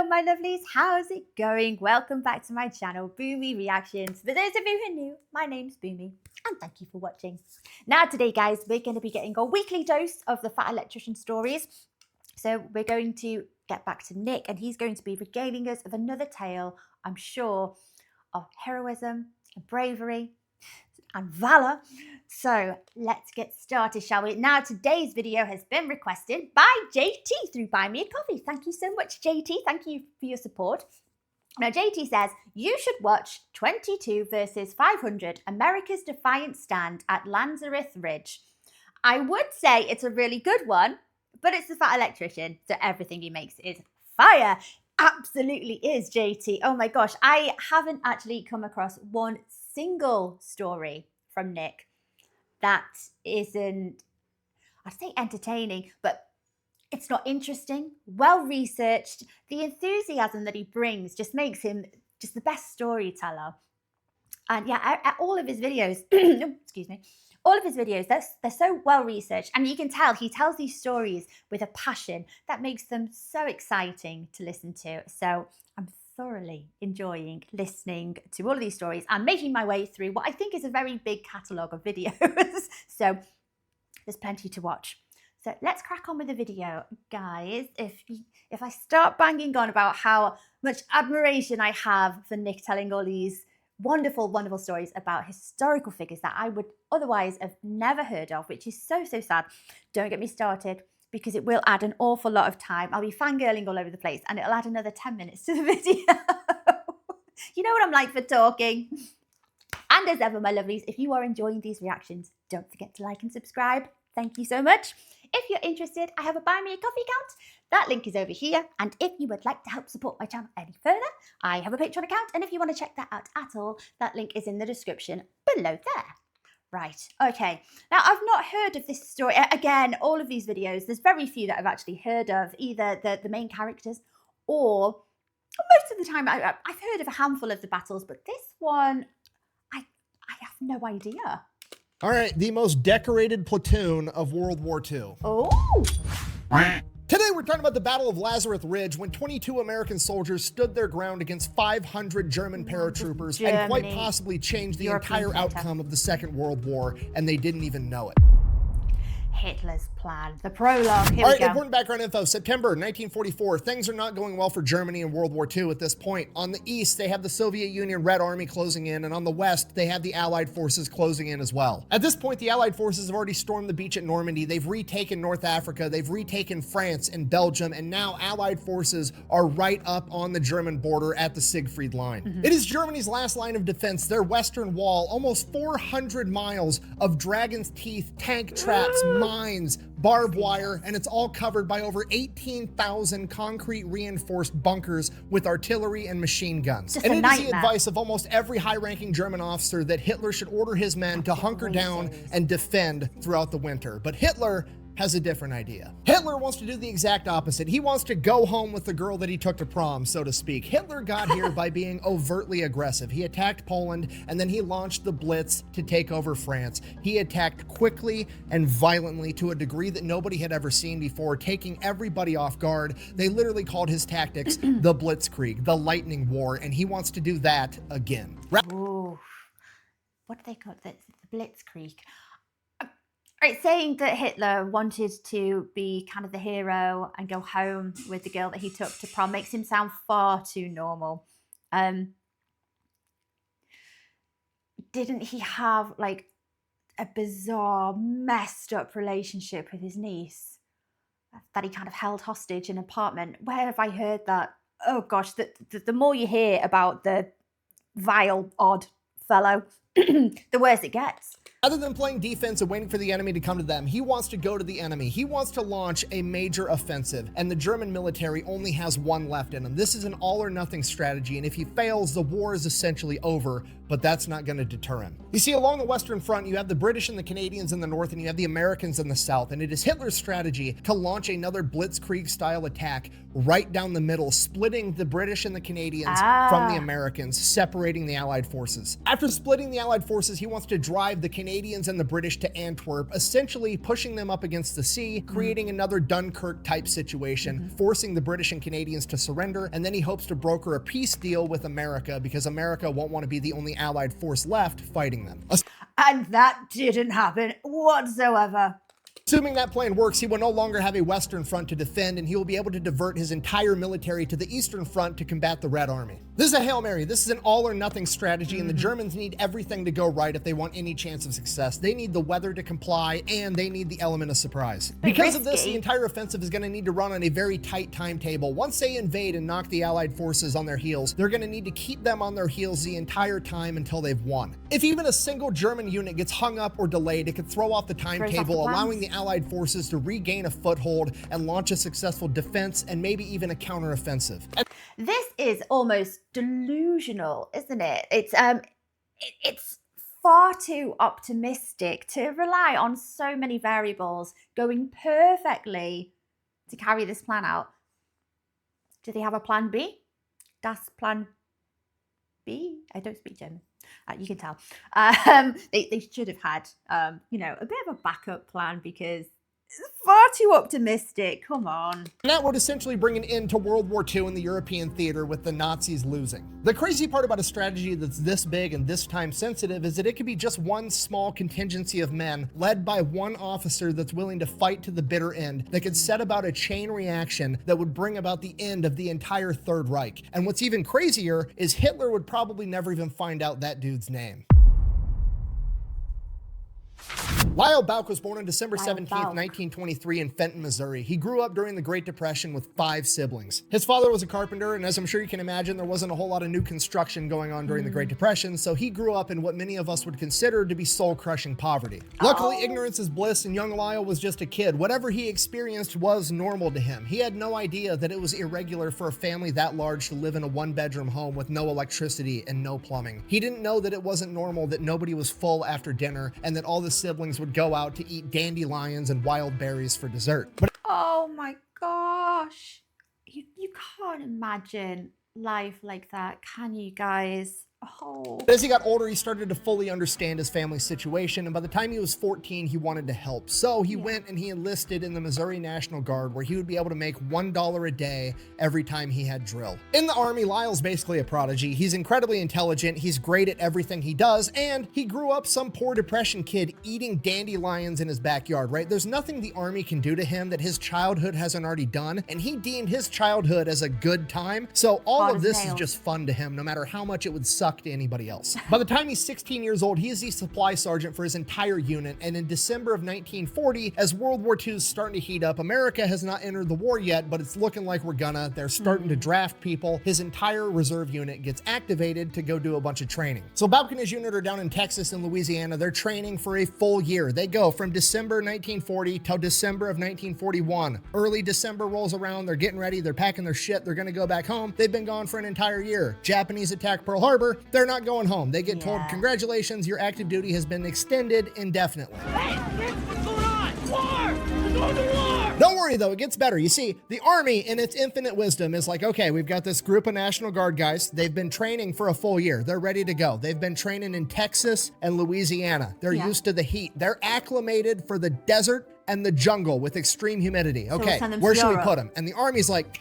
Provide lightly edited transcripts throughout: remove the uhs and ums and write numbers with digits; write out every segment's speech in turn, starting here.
Hello my lovelies, how's it going? Welcome back to my channel, Boomy Reactions. For those of you who are new, my name's Boomy and thank you for watching. Now today guys, we're going to be getting a weekly dose of the Fat Electrician stories. So we're going to get back to Nick and he's going to be regaling us of another tale, I'm sure, of heroism, bravery and valor. So let's get started, shall we? Now today's video has been requested by JT through Buy Me a Coffee. Thank you so much, JT. Thank you for your support. Now JT says you should watch 22 versus 500, America's Defiant stand at Lanzerath Ridge. I would say it's a really good one, but it's the Fat Electrician, so everything he makes is fire. Absolutely is, JT. Oh my gosh, I haven't actually come across one single story from Nick that isn't, I'd say entertaining, but it's not interesting, well researched. The enthusiasm that he brings just makes him just the best storyteller. And yeah, all of his videos, excuse me, all of his videos, they're so well researched, and you can tell he tells these stories with a passion that makes them so exciting to listen to. So I'm thoroughly enjoying listening to all of these stories and making my way through what I think is a very big catalogue of videos. So there's plenty to watch. So let's crack on with the video, guys. If I start banging on about how much admiration I have for Nick telling all these wonderful, wonderful stories about historical figures that I would otherwise have never heard of, which is so, so sad. Don't get me started, because it will add an awful lot of time. I'll be fangirling all over the place and it'll add another 10 minutes to the video. You know what I'm like for talking. And as ever, my lovelies, if you are enjoying these reactions, don't forget to like and subscribe. Thank you so much. If you're interested, I have a Buy Me a Coffee account. That link is over here. And if you would like to help support my channel any further, I have a Patreon account. And if you want to check that out at all, that link is in the description below there. Right, okay. Now, I've not heard of this story. Again, all of these videos, there's very few that I've actually heard of, either the main characters or most of the time I've heard of a handful of the battles, but this one, I have no idea. All right, the most decorated platoon of World War II. Oh! Today we're talking about the Battle of Lanzerath Ridge, when 22 American soldiers stood their ground against 500 German paratroopers and quite possibly changed the entire outcome of the Second World War, and they didn't even know it. Hitler's plan. The prologue. Here All we right, go. important background info. September 1944. Things are not going well for Germany in World War II at this point. On the east, they have the Soviet Union Red Army closing in, and on the west, they have the Allied forces closing in as well. At this point, the Allied forces have already stormed the beach at Normandy. They've retaken North Africa. They've retaken France and Belgium, and now Allied forces are right up on the German border at the Siegfried Line. It is Germany's last line of defense, their western wall, almost 400 miles of dragon's teeth, tank traps, mines, barbed wire, and it's all covered by over 18,000 concrete reinforced bunkers with artillery and machine guns. And it is the advice of almost every high-ranking German officer that Hitler should order his men to hunker down and defend throughout the winter. But Hitler has a different idea. Hitler wants to do the exact opposite. He wants to go home with the girl that he took to prom, so to speak. Hitler got here by being overtly aggressive. He attacked Poland, and then he launched the Blitz to take over France. He attacked quickly and violently to a degree that nobody had ever seen before, taking everybody off guard. They literally called his tactics the Blitzkrieg, the Lightning War, and he wants to do that again. Ooh. What do they call it? The Blitzkrieg. Right, saying that Hitler wanted to be kind of the hero and go home with the girl that he took to prom makes him sound far too normal. Didn't he have like a bizarre, messed up relationship with his niece that he kind of held hostage in an apartment? Where have I heard that? Oh gosh, the more you hear about the vile, odd fellow, the worse it gets. Rather than playing defense and waiting for the enemy to come to them, he wants to go to the enemy. He wants to launch a major offensive, and the German military only has one left in him. This is an all or nothing strategy, and if he fails, the war is essentially over, but that's not going to deter him. You see, along the Western Front, you have the British and the Canadians in the north, and you have the Americans in the south, and it is Hitler's strategy to launch another Blitzkrieg-style attack right down the middle, splitting the British and the Canadians from the Americans, separating the Allied forces. After splitting the Allied forces, he wants to drive the Canadians Canadians and the British to Antwerp, essentially pushing them up against the sea, creating another Dunkirk type situation, forcing the British and Canadians to surrender, and then he hopes to broker a peace deal with America because America won't want to be the only allied force left fighting them. And that didn't happen whatsoever. Assuming that plan works, he will no longer have a Western front to defend, and he will be able to divert his entire military to the Eastern front to combat the Red Army. This is a Hail Mary. This is an all-or-nothing strategy, and the Germans need everything to go right if they want any chance of success. They need the weather to comply, and they need the element of surprise. Because of this, the entire offensive is going to need to run on a very tight timetable. Once they invade and knock the Allied forces on their heels, they're going to need to keep them on their heels the entire time until they've won. If even a single German unit gets hung up or delayed, it could throw off the timetable, allowing the Allied forces to regain a foothold and launch a successful defense and maybe even a counteroffensive. This is almost delusional, isn't it? It's far too optimistic to rely on so many variables going perfectly to carry this plan out. Do they have a plan B? Das Plan B? I don't speak German. You can tell. They should have had, a bit of a backup plan because it's far too optimistic. Come on. And that would essentially bring an end to World War II in the European theater with the Nazis losing. The crazy part about a strategy that's this big and this time sensitive is that it could be just one small contingency of men led by one officer that's willing to fight to the bitter end that could set about a chain reaction that would bring about the end of the entire Third Reich. And what's even crazier is Hitler would probably never even find out that dude's name. Lyle Bouck was born on December 17th, 1923 in Fenton, Missouri. He grew up during the Great Depression with 5 siblings. His father was a carpenter, and as I'm sure you can imagine, there wasn't a whole lot of new construction going on during the Great Depression, so he grew up in what many of us would consider to be soul-crushing poverty. Luckily, ignorance is bliss, and young Lyle was just a kid. Whatever he experienced was normal to him. He had no idea that it was irregular for a family that large to live in a one-bedroom home with no electricity and no plumbing. He didn't know that it wasn't normal that nobody was full after dinner and that all the siblings would go out to eat dandelions and wild berries for dessert. But oh my gosh. You can't imagine life like that, can you guys? Oh. As he got older, he started to fully understand his family's situation, and by the time he was 14, he wanted to help. So he went and he enlisted in the Missouri National Guard, where he would be able to make $1 a day every time he had drill. In the Army, Lyle's basically a prodigy. He's incredibly intelligent, he's great at everything he does, and he grew up some poor depression kid eating dandelions in his backyard, right? There's nothing the Army can do to him that his childhood hasn't already done, and he deemed his childhood as a good time, so all of this is just fun to him, no matter how much it would suck to anybody else. By the time he's 16 years old, he is the supply sergeant for his entire unit, and in December of 1940, as World War II is starting to heat up, America has not entered the war yet, but it's looking like we're gonna. They're starting to draft people. His entire reserve unit gets activated to go do a bunch of training. So Bouck and his unit are down in Texas and Louisiana. They're training for a full year. They go from December 1940 till December of 1941. Early December rolls around, they're getting ready, they're packing their shit, they're gonna go back home. They've been gone for an entire year. Japanese attack Pearl Harbor, they're not going home. They get told, congratulations, your active duty has been extended indefinitely. Hey, what's going on? War! We're going to war! Don't worry though, it gets better. You see, the Army in its infinite wisdom is like, okay, we've got this group of National Guard guys. They've been training for a full year. They're ready to go. They've been training in Texas and Louisiana. They're used to the heat. They're acclimated for the desert and the jungle with extreme humidity. Okay, where should we put them? And the Army's like,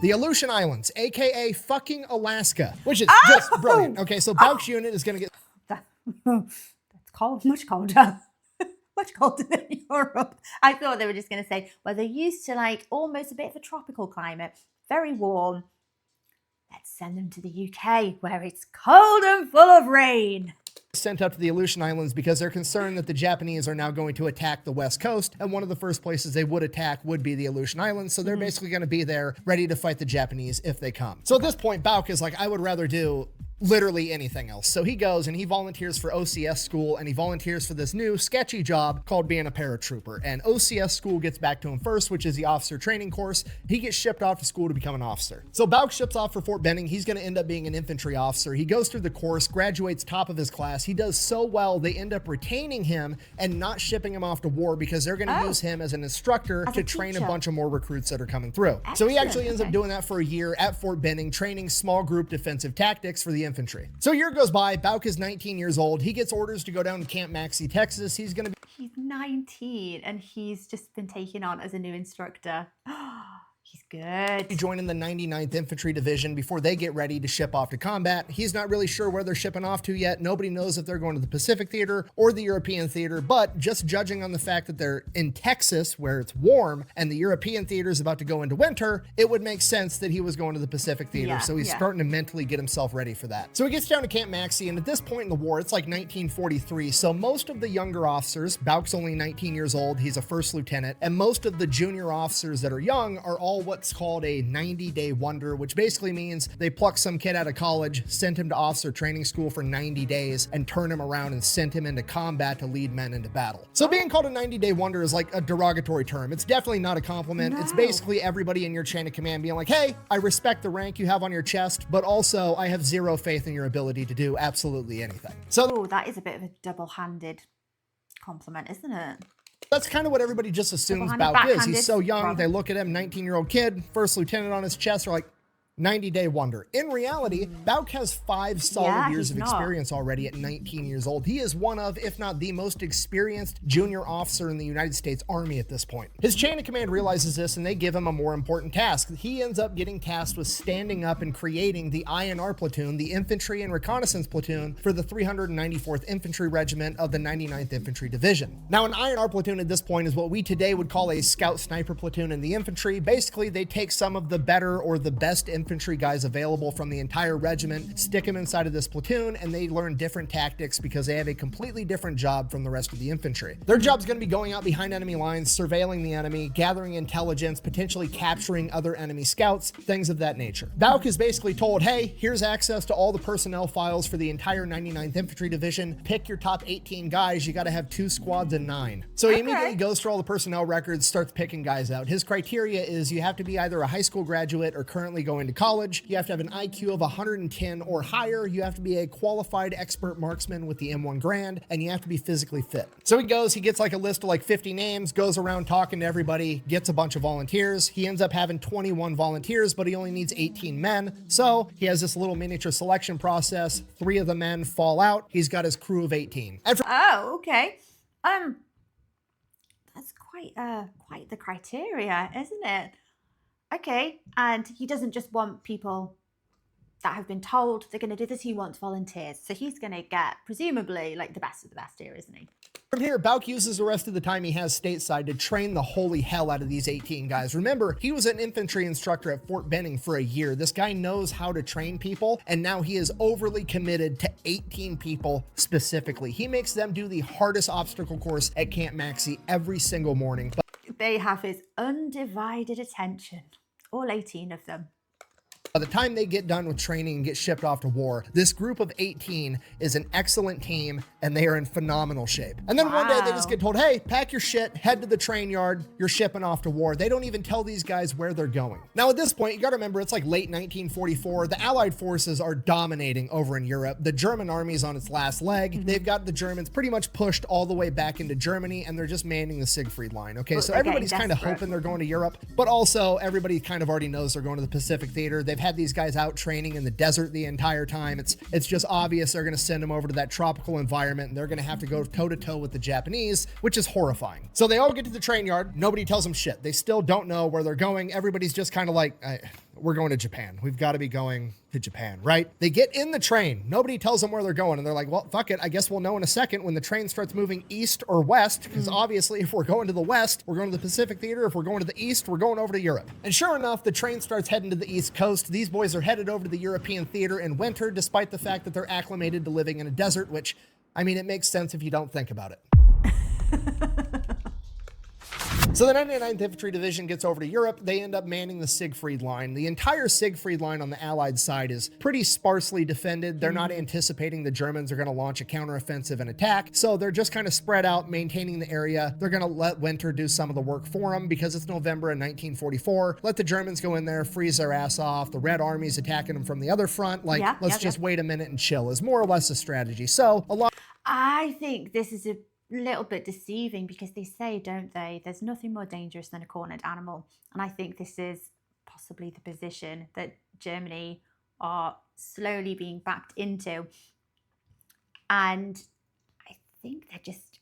the Aleutian Islands, aka fucking Alaska, which is just brilliant. Okay, so Bouck's unit is going to get... That's cold, much colder. Much colder than Europe. I thought they were just going to say, well, they're used to like almost a bit of a tropical climate, very warm. Let's send them to the UK where it's cold and full of rain. Sent up to the Aleutian Islands because they're concerned that the Japanese are now going to attack the West Coast, and one of the first places they would attack would be the Aleutian Islands, so they're basically going to be there ready to fight the Japanese if they come. So at this point, Bouck is like, I would rather do literally anything else. So he goes and he volunteers for OCS school, and he volunteers for this new sketchy job called being a paratrooper. And OCS school gets back to him first, which is the officer training course. He gets shipped off to school to become an officer. So Bouck ships off for Fort Benning. He's going to end up being an infantry officer. He goes through the course, graduates top of his class. He does so well, they end up retaining him and not shipping him off to war because they're going to use him as an instructor to train a bunch of more recruits that are coming through. So he actually ends up doing that for a year at Fort Benning, training small group defensive tactics for the the infantry. So a year goes by, Bouck is 19 years old. He gets orders to go down to Camp Maxey, Texas. He's going to He's 19 and he's just been taken on as a new instructor. He's good. be joining the 99th Infantry Division before they get ready to ship off to combat. He's not really sure where they're shipping off to yet. Nobody knows if they're going to the Pacific Theater or the European Theater, but just judging on the fact that they're in Texas where it's warm and the European Theater is about to go into winter, it would make sense that he was going to the Pacific Theater. Yeah, so he's starting to mentally get himself ready for that. So he gets down to Camp Maxey, and at this point in the war, it's like 1943. So most of the younger officers, Bouck's only 19 years old, he's a first lieutenant, and most of the junior officers that are young are all what's called a 90-day wonder, which basically means they pluck some kid out of college, sent him to officer training school for 90 days, and turn him around and sent him into combat to lead men into battle. So being called a 90-day wonder is like a derogatory term. It's definitely not a compliment. No. It's basically everybody in your chain of command being like, hey, I respect the rank you have on your chest, but also I have zero faith in your ability to do absolutely anything. So Oh, that is a bit of a double-handed compliment, isn't it? that's kind of what everybody just assumes Double-handed, Bouck is. backhanded, He's so young, rather. they look at him, 19-year-old kid, first lieutenant on his chest, are like, 90-day wonder. In reality, Bouck has 5 solid Yeah, years he's of not. experience already at 19 years old. He is one of, if not the most experienced junior officer in the United States Army at this point. His chain of command realizes this and they give him a more important task. He ends up getting tasked with standing up and creating the INR platoon, the Infantry and Reconnaissance Platoon, for the 394th Infantry Regiment of the 99th Infantry Division. Now, an INR platoon at this point is what we today would call a scout sniper platoon in the infantry. Basically, they take some of the better or the best infantry guys available from the entire regiment, stick them inside of this platoon, and they learn different tactics because they have a completely different job from the rest of the infantry. Their job's going to be going out behind enemy lines, surveilling the enemy, gathering intelligence, potentially capturing other enemy scouts, things of that nature. Bouck is basically told, hey, here's access to all the personnel files for the entire 99th Infantry Division. Pick your top 18 guys. You got to have 2 squads of 9. So he immediately goes through all the personnel records, starts picking guys out. His criteria is you have to be either a high school graduate or currently going to college. You have to have an IQ of 110 or higher. You have to be a qualified expert marksman with the M1 Grand, and you have to be physically fit. So he goes, he gets like a list of like 50 names, goes around talking to everybody, gets a bunch of volunteers. He ends up having 21 volunteers, but he only needs 18 men. So he has this little miniature selection process. 3 of the men fall out. He's got his crew of 18. And for Oh, okay. That's quite the criteria, isn't it? Okay, and he doesn't just want people that have been told they're going to do this. He wants volunteers, so he's going to get presumably like the best of the best here, isn't he? From here, Bouck uses the rest of the time he has stateside to train the holy hell out of these 18 guys. Remember, he was an infantry instructor at Fort Benning for a year. This guy knows how to train people, and now he is overly committed to 18 people specifically. He makes them do the hardest obstacle course at Camp Maxey every single morning. But They have his undivided attention, all 18 of them. by the time they get done with training and get shipped off to war, this group of 18 is an excellent team and they are in phenomenal shape. And then one day they just get told, hey, pack your shit, head to the train yard, you're shipping off to war. They don't even tell these guys where they're going. Now at this point, you gotta remember it's like late 1944. The Allied forces are dominating over in Europe. The German army's on its last leg. They've got the Germans pretty much pushed all the way back into Germany and they're just manning the Siegfried line. Okay, so They're getting everybody's kind of desperate. hoping they're going to Europe, but also everybody kind of already knows they're going to the Pacific Theater. They've had these guys out training in the desert the entire time. It's just obvious they're going to send them over to that tropical environment and they're going to have to go toe-to-toe with the Japanese, which is horrifying. So they all get to the train yard. Nobody tells them shit. They still don't know where they're going. Everybody's just kind of like, we're going to Japan. We've got to be going to Japan, right? They get in the train. Nobody tells them where they're going. And they're like, well, fuck it. I guess we'll know in a second when the train starts moving east or west. Because obviously if we're going to the west, we're going to the Pacific Theater. If we're going to the east, we're going over to Europe. And sure enough, the train starts heading to the East Coast. These boys are headed over to the European Theater in winter, despite the fact that they're acclimated to living in a desert, which, I mean, it makes sense if you don't think about it. So the 99th Infantry Division gets over to Europe. They end up manning the Siegfried Line. The entire Siegfried Line on the Allied side is pretty sparsely defended. They're not anticipating the Germans are going to launch a counteroffensive and attack. So they're just kind of spread out, maintaining the area. They're going to let winter do some of the work for them because it's November in 1944. Let the Germans go in there, freeze their ass off. The Red Army's attacking them from the other front. Like, let's just wait a minute and chill is more or less the strategy. So a lot. I think this is a little bit deceiving because they say, don't they, there's nothing more dangerous than a cornered animal. And I think this is possibly the position that Germany are slowly being backed into. And I think they're just,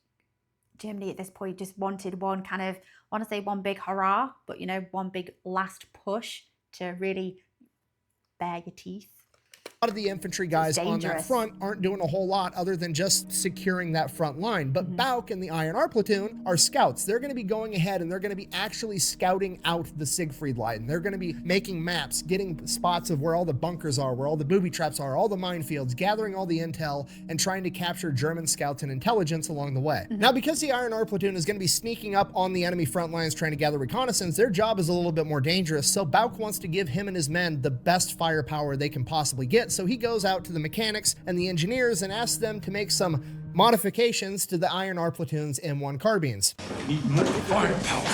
Germany at this point just wanted one kind of, I want to say one big hurrah, but you know, one big last push to really bare your teeth. A lot of the infantry guys on that front aren't doing a whole lot other than just securing that front line. But Bouck and the INR platoon are scouts. They're going to be going ahead and they're going to be actually scouting out the Siegfried line. They're going to be making maps, getting spots of where all the bunkers are, where all the booby traps are, all the minefields, gathering all the intel and trying to capture German scouts and intelligence along the way. Now, because the INR platoon is going to be sneaking up on the enemy front lines trying to gather reconnaissance, their job is a little bit more dangerous. So Bouck wants to give him and his men the best firepower they can possibly get. So he goes out to the mechanics and the engineers and asks them to make some modifications to the INR platoon's M1 carbines. Need more firepower.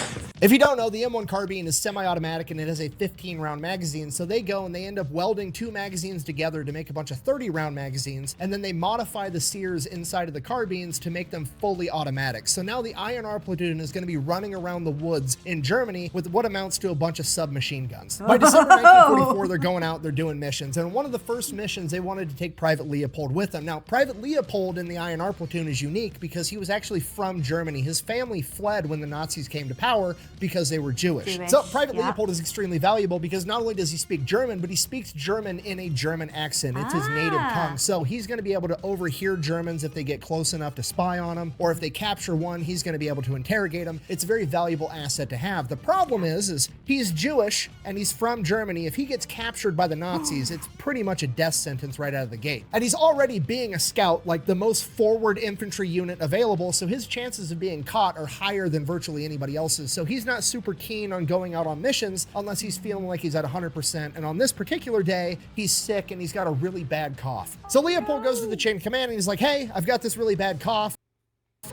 If you don't know, the M1 carbine is semi-automatic and it has a 15-round magazine, so they go and they end up welding 2 magazines together to make a bunch of 30-round magazines, and then they modify the sears inside of the carbines to make them fully automatic. So now the INR platoon is going to be running around the woods in Germany with what amounts to a bunch of submachine guns. By December 1944, they're going out, they're doing missions, and one of the first missions, they wanted to take Private Leopold with them. Now, Private Leopold in the INR platoon is unique because he was actually from Germany. His family fled when the Nazis came to power because they were Jewish. So Private Leopold is extremely valuable because not only does he speak German, but he speaks German in a German accent. It's his native tongue. So he's going to be able to overhear Germans if they get close enough to spy on them, or if they capture one, he's going to be able to interrogate them. It's a very valuable asset to have. The problem is he's Jewish and he's from Germany. If he gets captured by the Nazis, it's pretty much a death sentence right out of the gate. And he's already being a scout, like the most forward infantry unit available, so his chances of being caught are higher than virtually anybody else's. So he's not super keen on going out on missions unless he's feeling like he's at 100%. And on this particular day, he's sick and he's got a really bad cough. So Leopold goes to the chain of command and he's like, hey, I've got this really bad cough.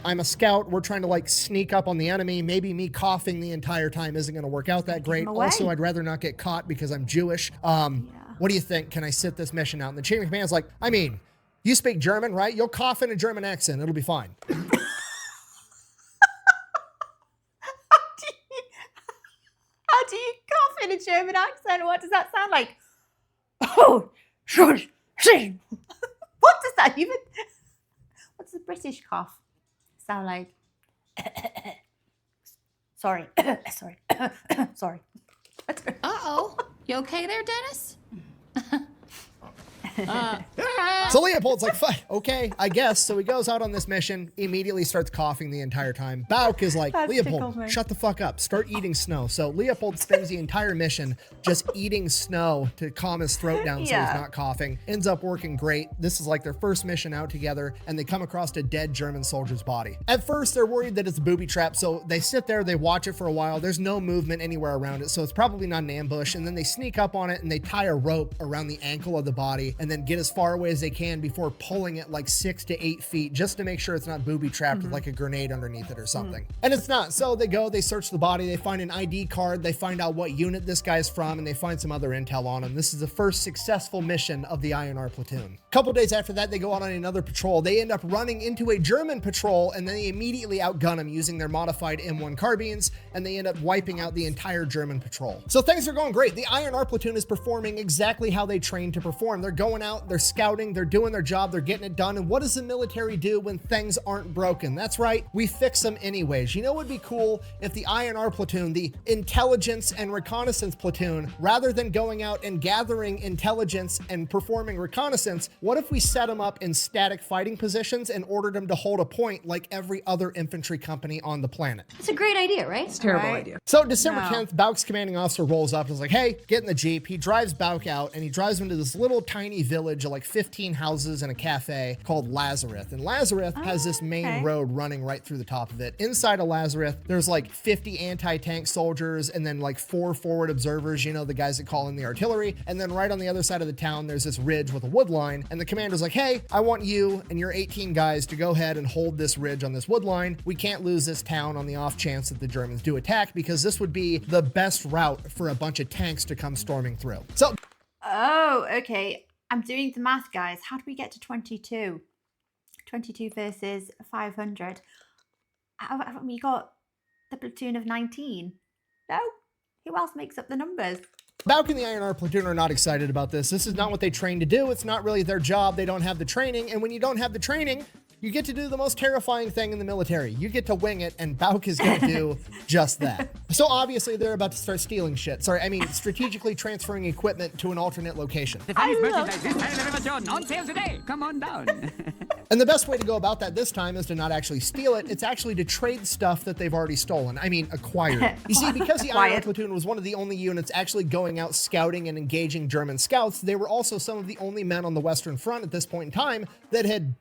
I'm a scout. We're trying to like sneak up on the enemy. Maybe me coughing the entire time isn't going to work out that great. Also, I'd rather not get caught because I'm Jewish. What do you think? Can I sit this mission out? And the chain of command's like, I mean, you speak German, right? You'll cough in a German accent. It'll be fine. How do you cough in a German accent? What does that sound like? Oh, what does that even? What's the British cough sound like? Sorry, sorry, sorry. Uh-oh. You okay there, Dennis? So Leopold's like, okay, I guess. So he goes out on this mission, immediately starts coughing the entire time. Bouck is like, Leopold, shut the fuck up. Start eating snow. So Leopold spends the entire mission just eating snow to calm his throat down so he's not coughing. Ends up working great. This is like their first mission out together, and they come across a dead German soldier's body. At first, they're worried that it's a booby trap, so they sit there, they watch it for a while. There's no movement anywhere around it, so it's probably not an ambush. And then they sneak up on it, and they tie a rope around the ankle of the body, and then get as far away as they can before pulling it like 6 to 8 feet just to make sure it's not booby trapped with like a grenade underneath it or something. And it's not. So they go, they search the body, they find an ID card, they find out what unit this guy's from, and they find some other intel on him. This is the first successful mission of the INR platoon. A couple days after that, they go out on another patrol. They end up running into a German patrol, and then they immediately outgun them using their modified M1 carbines, and they end up wiping out the entire German patrol. So things are going great. The INR platoon is performing exactly how they trained to perform. They're going out, they're scouting, they're doing their job, they're getting it done. And what does the military do when things aren't broken? That's right, we fix them anyways. You know what would be cool if the INR platoon, the intelligence and reconnaissance platoon, rather than going out and gathering intelligence and performing reconnaissance, what if we set them up in static fighting positions and ordered them to hold a point like every other infantry company on the planet? It's a great idea, right? It's a terrible idea. So December 10th, Bouck's commanding officer rolls up and is like, hey, get in the Jeep. He drives Bouck out and he drives him to this little tiny village of like 15 houses and a cafe called Lanzerath. And Lanzerath has this main road running right through the top of it. Inside of Lanzerath, there's like 50 anti-tank soldiers and then like 4 forward observers, you know, the guys that call in the artillery. And then right on the other side of the town, there's this ridge with a wood line. And the commander's like, hey, I want you and your 18 guys to go ahead and hold this ridge on this wood line. We can't lose this town on the off chance that the Germans do attack, because this would be the best route for a bunch of tanks to come storming through. So, oh, okay. I'm doing the math, guys. How do we get to 22? 22 versus 500. Haven't we got the platoon of 19? No? Who else makes up the numbers? Bouck and the INR platoon are not excited about this. This is not what they trained to do. It's not really their job. They don't have the training. And when you don't have the training, you get to do the most terrifying thing in the military. You get to wing it, and Bouck is going to do just that. So obviously they're about to start stealing shit. Sorry, I mean strategically transferring equipment to an alternate location. The finest merchandise this side of the River Jordan on sale today. Come on down. And the best way to go about that this time is to not actually steal it. It's actually to trade stuff that they've already stolen. I mean, acquired. You see, because the INR platoon was one of the only units actually going out scouting and engaging German scouts, they were also some of the only men on the Western Front at this point in time that had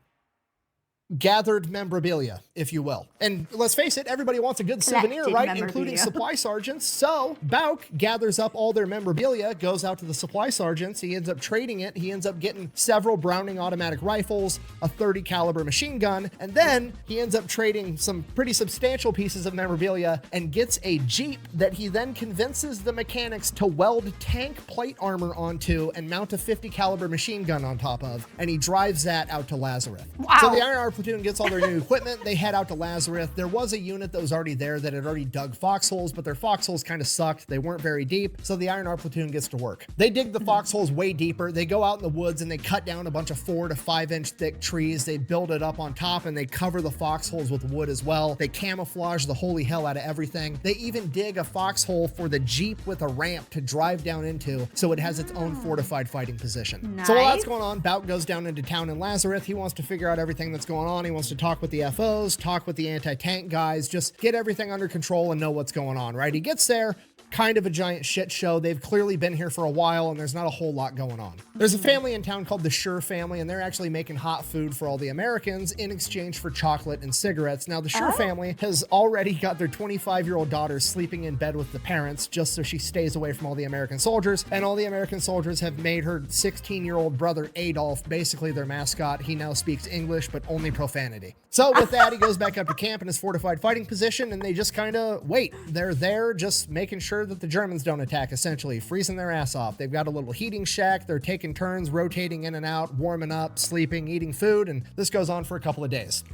gathered memorabilia, if you will. And let's face it, everybody wants a good souvenir, right? Including supply sergeants. So Bouck gathers up all their memorabilia, goes out to the supply sergeants. He ends up trading it. He ends up getting several Browning automatic rifles, a 30 caliber machine gun, and then he ends up trading some pretty substantial pieces of memorabilia and gets a Jeep that he then convinces the mechanics to weld tank plate armor onto and mount a 50 caliber machine gun on top of, and he drives that out to Lanzerath. Wow. So the INR platoon gets all their new equipment. They head out to Lanzerath. There was a unit that was already there that had already dug foxholes, but their foxholes kind of sucked. They weren't very deep, so the INR platoon gets to work. They dig the foxholes way deeper. They go out in the woods and they cut down a bunch of 4 to 5 inch thick trees. They build it up on top and they cover the foxholes with wood as well. They camouflage the holy hell out of everything. They even dig a foxhole for the Jeep with a ramp to drive down into, so it has its own fortified fighting position. Nice. So while that's going on, Bouck goes down into town in Lanzerath. He wants to figure out everything that's going on. He wants to talk with the FOs, talk with the anti-tank guys, just get everything under control and know what's going on, right? He gets there, kind of a giant shit show. They've clearly been here for a while and there's not a whole lot going on. There's a family in town called the Schur family, and they're actually making hot food for all the Americans in exchange for chocolate and cigarettes. Now, the Schur family has already got their 25-year-old daughter sleeping in bed with the parents just so she stays away from all the American soldiers, and all the American soldiers have made her 16-year-old brother Adolf basically their mascot. He now speaks English, but only profanity. So with that, he goes back up to camp in his fortified fighting position, and they just kind of wait. They're there just making sure that the Germans don't attack, essentially, freezing their ass off. They've got a little heating shack. They're taking turns, rotating in and out, warming up, sleeping, eating food, and this goes on for a couple of days.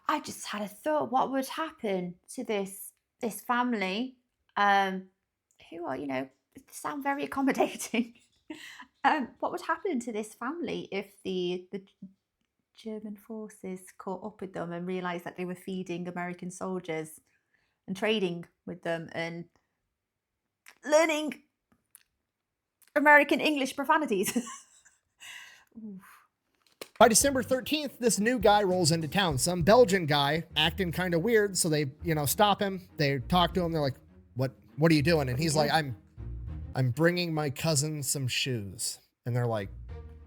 I just had a thought. What would happen to this family, who are, you know, sound very accommodating? What would happen to this family if the German forces caught up with them and realized that they were feeding American soldiers and trading with them and learning American English profanities? By December 13th, this new guy rolls into town, some Belgian guy acting kind of weird. So they, you know, stop him. They talk to him. They're like, what are you doing? And he's like, I'm bringing my cousin some shoes. And they're like,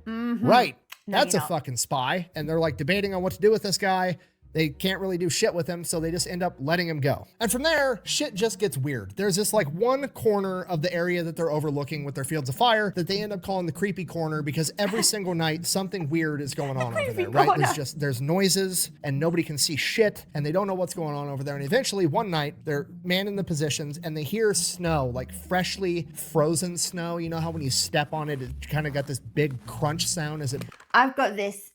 right. No, That's a you're not. fucking spy. And they're like debating on what to do with this guy. They can't really do shit with him, so they just end up letting him go. And from there, shit just gets weird. There's this like one corner of the area that they're overlooking with their fields of fire that they end up calling the creepy corner, because every single night something weird is going on over there, right? There's noises and nobody can see shit and they don't know what's going on over there. And eventually one night they're manning the positions and they hear snow, like freshly frozen snow. You know how when you step on it, it kind of got this big crunch sound as it... I've got this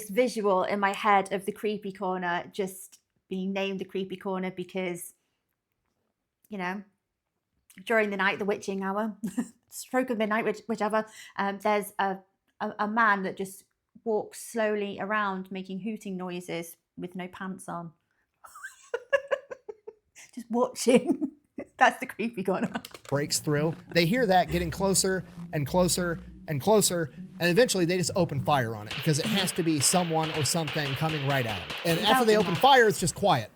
visual in my head of the creepy corner just being named the creepy corner because, you know, during the night, the witching hour, stroke of midnight, whichever, there's a man that just walks slowly around making hooting noises with no pants on. Just watching. That's the creepy corner. Breaks through. They hear that getting closer and closer and closer, and eventually they just open fire on it because it has to be someone or something coming right at it. And after they open fire, it's just quiet.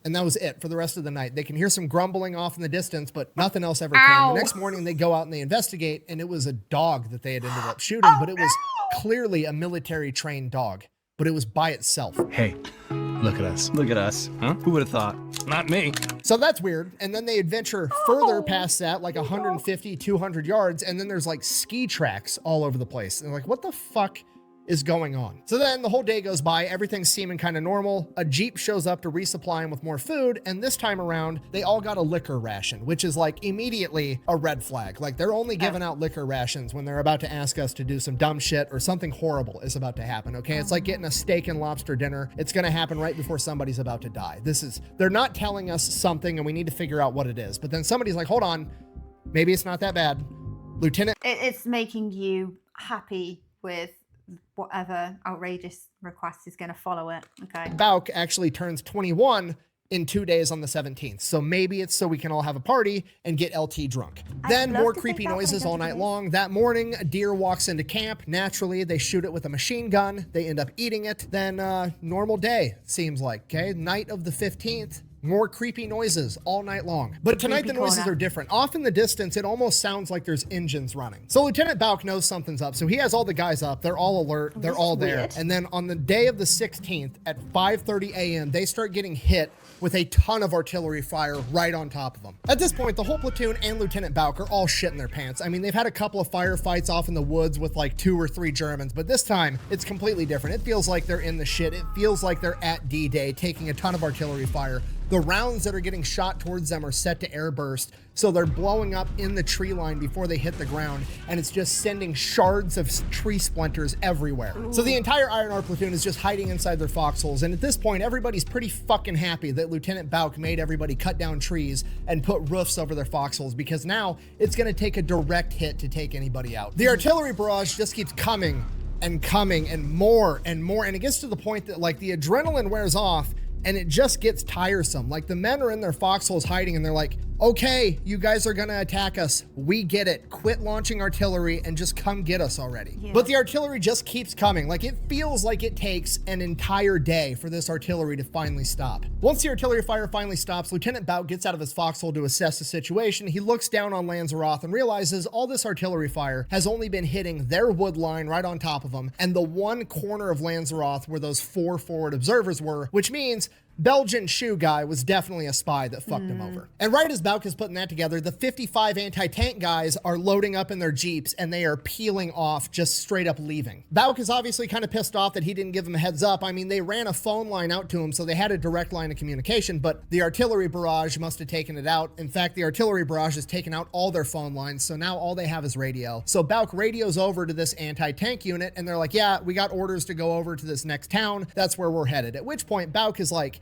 And that was it for the rest of the night. They can hear some grumbling off in the distance, but nothing else ever came. The next morning, they go out and they investigate, and it was a dog that they had ended up shooting, but it was clearly a military-trained dog, but it was by itself. Hey, look at us. Look at us. Huh? Who would have thought? Not me. So that's weird. And then they adventure further past that, like 150, 200 yards, and then there's like ski tracks all over the place. And they're like, what the fuck is going on? So then the whole day goes by, everything's seeming kind of normal. A Jeep shows up to resupply them with more food, and this time around, they all got a liquor ration, which is like immediately a red flag. Like they're only giving out liquor rations when they're about to ask us to do some dumb shit or something horrible is about to happen, okay? It's like getting a steak and lobster dinner. It's gonna happen right before somebody's about to die. They're not telling us something and we need to figure out what it is. But then somebody's like, hold on, maybe it's not that bad. Lieutenant It's making you happy with whatever outrageous request is going to follow it. Okay. Bouck actually turns 21 in 2 days on the 17th. So maybe it's so we can all have a party and get LT drunk. Then love more to creepy think that noises way, all don't night you? long. That morning, a deer walks into camp. Naturally, they shoot it with a machine gun. They end up eating it. Then normal day, seems like, okay? Night of the 15th. More creepy noises all night long. But tonight the Creepy noises corner. are different. Off in the distance, it almost sounds like there's engines running. So Lieutenant Bouck knows something's up. So he has all the guys up. They're all alert. They're This all is there. weird. And then on the day of the 16th at 5:30 a.m., they start getting hit with a ton of artillery fire right on top of them. At this point, the whole platoon and Lieutenant Bouck are all shitting their pants. I mean, they've had a couple of firefights off in the woods with like 2 or 3 Germans, but this time it's completely different. It feels like they're in the shit. It feels like they're at D-Day taking a ton of artillery fire. The rounds that are getting shot towards them are set to airburst, so they're blowing up in the tree line before they hit the ground, and it's just sending shards of tree splinters everywhere. So the entire INR platoon is just hiding inside their foxholes, and at this point, everybody's pretty fucking happy that Lieutenant Bouck made everybody cut down trees and put roofs over their foxholes, because now it's gonna take a direct hit to take anybody out. The artillery barrage just keeps coming and coming and more, and it gets to the point that like the adrenaline wears off, and it just gets tiresome. Like the men are in their foxholes hiding and they're like, okay, you guys are gonna attack us. We get it. Quit launching artillery and just come get us already. Yeah. But the artillery just keeps coming. Like it feels like it takes an entire day for this artillery to finally stop. Once the artillery fire finally stops, Lieutenant Bouck gets out of his foxhole to assess the situation. He looks down on Lanzerath and realizes all this artillery fire has only been hitting their wood line right on top of them and the one corner of Lanzerath where those 4 forward observers were, which means Belgian shoe guy was definitely a spy that fucked him over. And right as Bouck is putting that together, the 55 anti-tank guys are loading up in their Jeeps and they are peeling off, just straight up leaving. Bouck is obviously kind of pissed off that he didn't give him a heads up. I mean, they ran a phone line out to him, so they had a direct line of communication, but the artillery barrage must have taken it out. In fact, the artillery barrage has taken out all their phone lines, so now all they have is radio. So Bouck radios over to this anti-tank unit and they're like, yeah, we got orders to go over to this next town. That's where we're headed. At which point Bouck is like,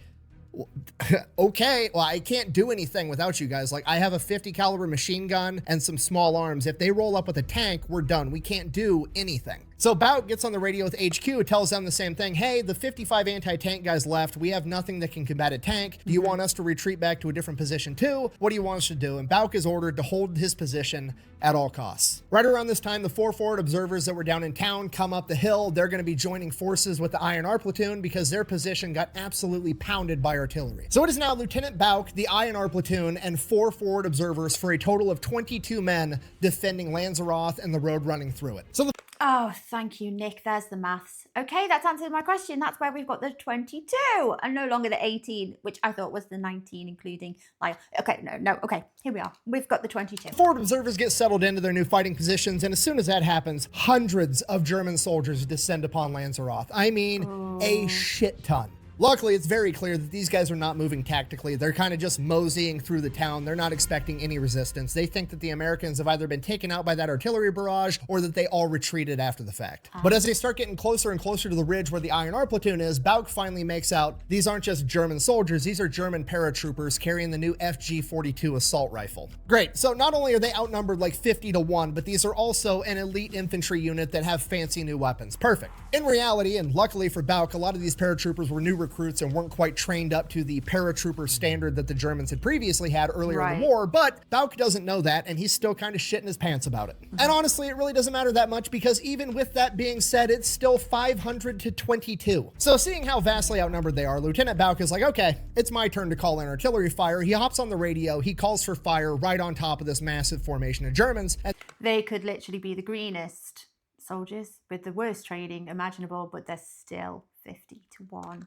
okay, well, I can't do anything without you guys. Like, I have a 50 caliber machine gun and some small arms. If they roll up with a tank, we're done. We can't do anything. So Bouck gets on the radio with HQ, tells them the same thing. Hey, the 55 anti-tank guys left. We have nothing that can combat a tank. Do you want us to retreat back to a different position too? What do you want us to do? And Bouck is ordered to hold his position at all costs. Right around this time, the 4 forward observers that were down in town come up the hill. They're going to be joining forces with the INR platoon because their position got absolutely pounded by artillery. So it is now Lieutenant Bouck, the INR platoon, and 4 forward observers for a total of 22 men defending Lanzerath and the road running through it. So Oh, thank you, Nick. There's the maths. Okay, that's answered my question. That's why we've got the 22 and no longer the 18, which I thought was the 19, including Lyle. Okay, no. Okay, here we are. We've got the 22. forward observers get settled into their new fighting positions, and as soon as that happens, hundreds of German soldiers descend upon Lanzerath. I mean, a shit ton. Luckily, it's very clear that these guys are not moving tactically. They're kind of just moseying through the town. They're not expecting any resistance. They think that the Americans have either been taken out by that artillery barrage or that they all retreated after the fact. But as they start getting closer and closer to the ridge where the INR platoon is, Bouck finally makes out these aren't just German soldiers. These are German paratroopers carrying the new FG-42 assault rifle. Great. So not only are they outnumbered like 50-1, but these are also an elite infantry unit that have fancy new weapons. Perfect. In reality, and luckily for Bouck, a lot of these paratroopers were new recruits and weren't quite trained up to the paratrooper standard that the Germans had previously had earlier in the war, but Bouck doesn't know that, and he's still kind of shitting his pants about it. And honestly, it really doesn't matter that much because even with that being said, it's still 500 to 22. So seeing how vastly outnumbered they are, Lieutenant Bouck is like, okay, it's my turn to call in artillery fire. He hops on the radio, he calls for fire right on top of this massive formation of Germans. And They could literally be the greenest soldiers with the worst training imaginable, but they're still 50-1.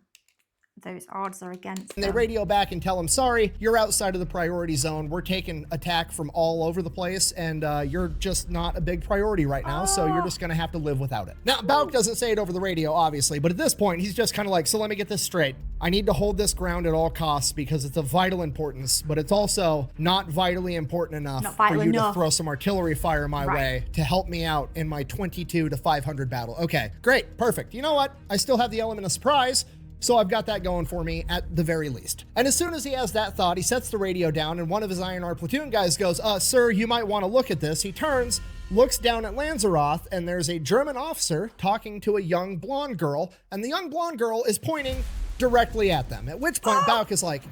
Those odds are against them. they radio back and tell him, sorry, you're outside of the priority zone. We're taking attack from all over the place, and you're just not a big priority right now, so you're just going to have to live without it. Now, Bouck doesn't say it over the radio, obviously, but at this point, he's just kind of like, so let me get this straight. I need to hold this ground at all costs because it's of vital importance, but it's also not vitally important enough for you to throw some artillery fire my way to help me out in my 22-500 battle. Okay, great, perfect. You know what? I still have the element of surprise, so I've got that going for me at the very least. And as soon as he has that thought, he sets the radio down and one of his INR platoon guys goes, sir, you might want to look at this. He turns looks down at Lanzerath, and there's a German officer talking to a young blonde girl, and the young blonde girl is pointing directly at them, at which point Bouck is like,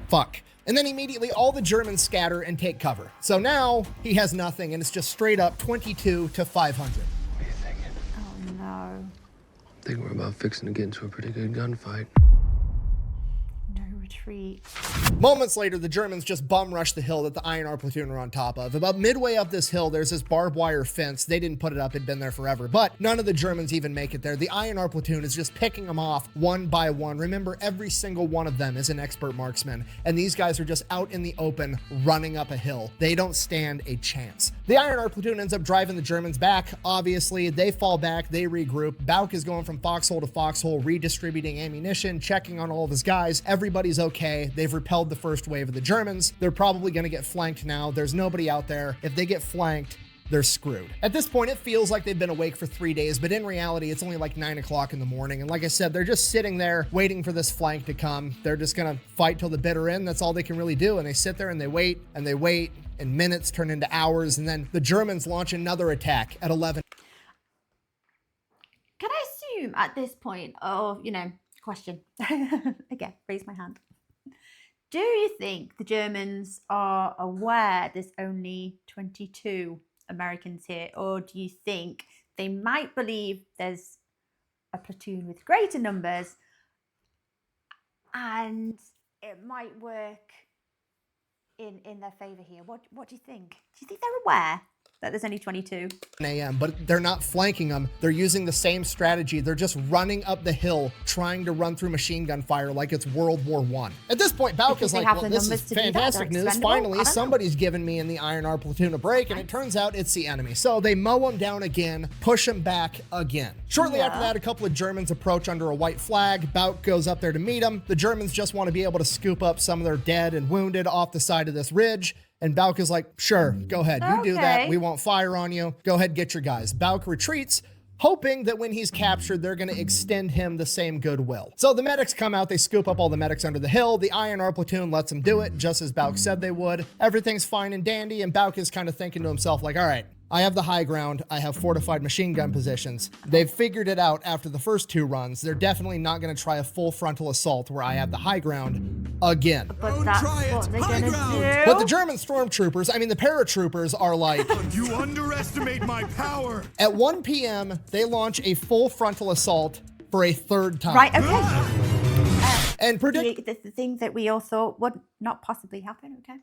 fuck. And then immediately all the Germans scatter and take cover. So now he has nothing, and it's just straight up 22 to 500. What are you thinking? Oh no. I think we're about fixing to get into a pretty good gunfight. No retreat. Moments later, the Germans just bum rush the hill that the INR platoon are on top of. About midway up this hill, there's this barbed wire fence. They didn't put it up, it'd been there forever, but none of the Germans even make it there. The INR platoon is just picking them off one by one. Remember, every single one of them is an expert marksman, and these guys are just out in the open running up a hill. They don't stand a chance. The INR platoon ends up driving the Germans back. Obviously, they fall back, they regroup. Bouck is going from foxhole to foxhole, redistributing ammunition, checking on all of his guys. Everybody's okay. They've repelled the first wave of the Germans. They're probably going to get flanked now. There's nobody out there. If they get flanked, they're screwed. At this point, it feels like they've been awake for 3 days, but in reality, it's only like 9 o'clock in the morning. And like I said, they're just sitting there waiting for this flank to come. They're just going to fight till the bitter end. That's all they can really do. And they sit there and they wait, and minutes turn into hours. And then the Germans launch another attack at 11. Can I assume at this point, question, again, raise my hand. Do you think the Germans are aware there's only 22 Americans here, or do you think they might believe there's a platoon with greater numbers and it might work in their favor here? What do you think? Do you think they're aware that there's only 22? a.m., but they're not flanking them. They're using the same strategy. They're just running up the hill, trying to run through machine gun fire like it's World War I. At this point, Bouck is like, well, this is fantastic news. Finally, somebody's given me and the INR platoon a break, and it turns out it's the enemy. So they mow them down again, push them back again. Shortly after that, a couple of Germans approach under a white flag. Bouck goes up there to meet them. The Germans just want to be able to scoop up some of their dead and wounded off the side of this ridge. And Bouck is like, sure, go ahead. You do that. We won't fire on you. Go ahead, get your guys. Bouck retreats, hoping that when he's captured, they're going to extend him the same goodwill. So the medics come out. They scoop up all the medics under the hill. The INR platoon lets them do it, just as Bouck said they would. Everything's fine and dandy, and Bouck is kind of thinking to himself, like, all right, I have the high ground. I have fortified machine gun positions. They've figured it out after the first 2 runs. They're definitely not going to try a full frontal assault where I have the high ground again. But that's what they're going to do. But the German stormtroopers, the paratroopers are like, You underestimate my power. at 1 p.m., they launch a full frontal assault for a 3rd time. Right, okay. And The thing that we all thought would not possibly happen, okay?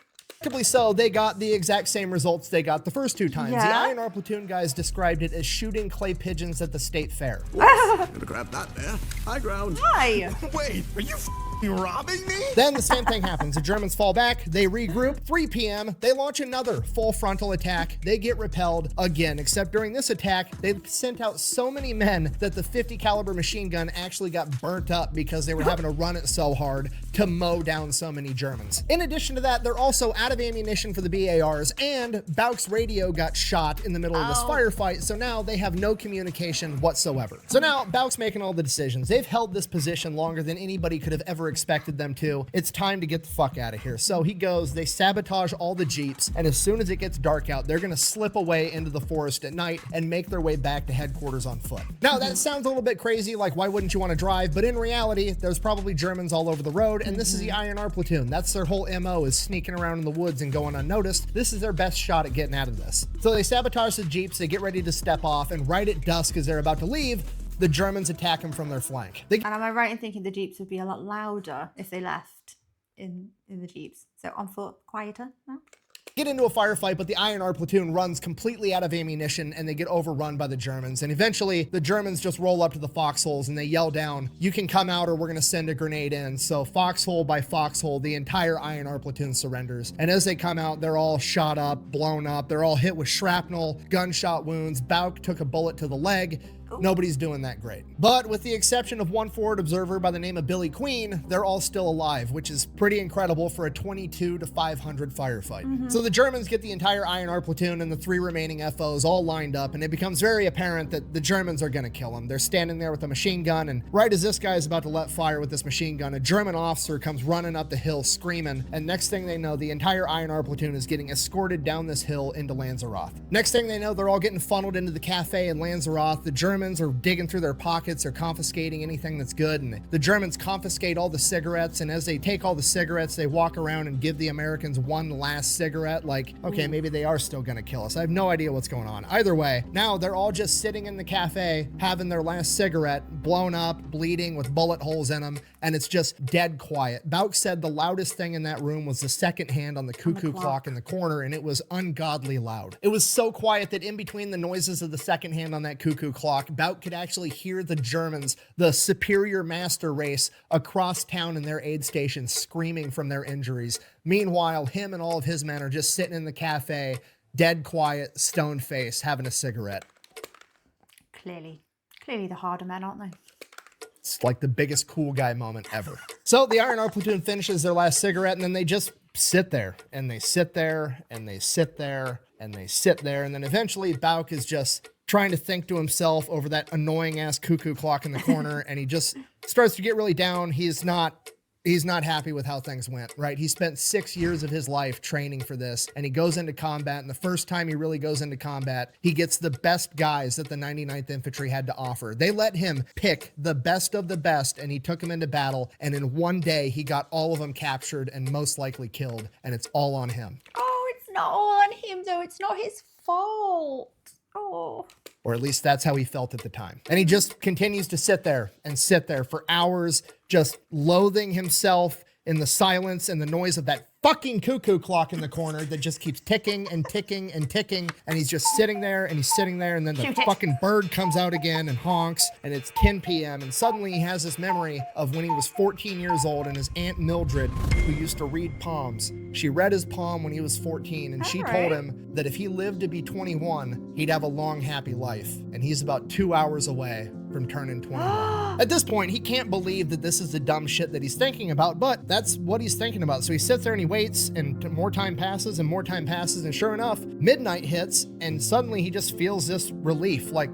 predictably so, they got the exact same results they got the first 2 times. Yeah. The INR platoon guys described it as shooting clay pigeons at the state fair. Gonna grab that there. High ground. Why? Wait, are you robbing me? Then the same thing happens. The Germans fall back, they regroup. 3 p.m., they launch another full frontal attack. They get repelled again, except during this attack, they sent out so many men that the 50 caliber machine gun actually got burnt up because they were having to run it so hard to mow down so many Germans. In addition to that, they're also out of ammunition for the BARs, and Bouck's radio got shot in the middle of this firefight, so now they have no communication whatsoever. So now Bouck's making all the decisions. They've held this position longer than anybody could have ever expected them to. It's time to get the fuck out of here. So he goes, they sabotage all the Jeeps, and as soon as it gets dark out, they're gonna slip away into the forest at night and make their way back to headquarters on foot. Now that sounds a little bit crazy, like why wouldn't you want to drive? But in reality, there's probably Germans all over the road, and this is the INR platoon. That's their whole MO, is sneaking around in the woods and going unnoticed. This is their best shot at getting out of this. So they sabotage the Jeeps, they get ready to step off, and right at dusk as they're about to leave, the Germans attack them from their flank. And am I right in thinking the Jeeps would be a lot louder if they left in the Jeeps? So on foot, quieter now? Get into a firefight, but the INR platoon runs completely out of ammunition and they get overrun by the Germans. And eventually the Germans just roll up to the foxholes and they yell down, "You can come out or we're going to send a grenade in." So foxhole by foxhole, the entire INR platoon surrenders. And as they come out, they're all shot up, blown up. They're all hit with shrapnel, gunshot wounds. Bouck took a bullet to the leg. Nobody's doing that great. But with the exception of one forward observer by the name of Billy Queen, they're all still alive, which is pretty incredible for a 22 to 500 firefight. So the Germans get the entire INR platoon and the 3 remaining FOs all lined up, and it becomes very apparent that the Germans are gonna kill them. They're standing there with a machine gun, and right as this guy is about to let fire with this machine gun, a German officer comes running up the hill screaming, and next thing they know, the entire INR platoon is getting escorted down this hill into Lanzerath. Next thing they know, they're all getting funneled into the cafe in Lanzerath. The Germans are digging through their pockets, they're confiscating anything that's good, and the Germans confiscate all the cigarettes, and as they take all the cigarettes, they walk around and give the Americans one last cigarette, like, okay, maybe they are still gonna kill us. I have no idea what's going on. Either way, now they're all just sitting in the cafe, having their last cigarette, blown up, bleeding with bullet holes in them, and it's just dead quiet. Bouck said the loudest thing in that room was the second hand on the cuckoo clock in the corner, and it was ungodly loud. It was so quiet that in between the noises of the second hand on that cuckoo clock, Bouck could actually hear the Germans, the superior master race, across town in their aid station screaming from their injuries. Meanwhile, him and all of his men are just sitting in the cafe, dead quiet, stone face, having a cigarette. Clearly the harder men, aren't they? It's like the biggest cool guy moment ever. So the INR platoon finishes their last cigarette, and then they just sit there, and they sit there, and they sit there, and they sit there, and then eventually Bouck is just trying to think to himself over that annoying ass cuckoo clock in the corner, and he just starts to get really down. He's not happy with how things went, right? He spent 6 years of his life training for this, and he goes into combat, and the first time he really goes into combat, he gets the best guys that the 99th Infantry had to offer. They let him pick the best of the best, and he took them into battle, and in one day, he got all of them captured and most likely killed, and it's all on him. Oh, it's not all on him, though. It's not his fault. Oh. Or at least that's how he felt at the time. And he just continues to sit there for hours, just loathing himself in the silence and the noise of that fucking cuckoo clock in the corner that just keeps ticking and ticking and ticking. And he's just sitting there and he's sitting there, and then the fucking bird comes out again and honks, and it's 10 p.m. And suddenly he has this memory of when he was 14 years old, and his Aunt Mildred, who used to read palms, she read his palm when he was 14, and she told him that if he lived to be 21, he'd have a long, happy life. And he's about 2 hours away from turning 21. At this point, he can't believe that this is the dumb shit that he's thinking about, but that's what he's thinking about. So he sits there and he waits, and more time passes and more time passes, and sure enough, midnight hits, and suddenly he just feels this relief, like,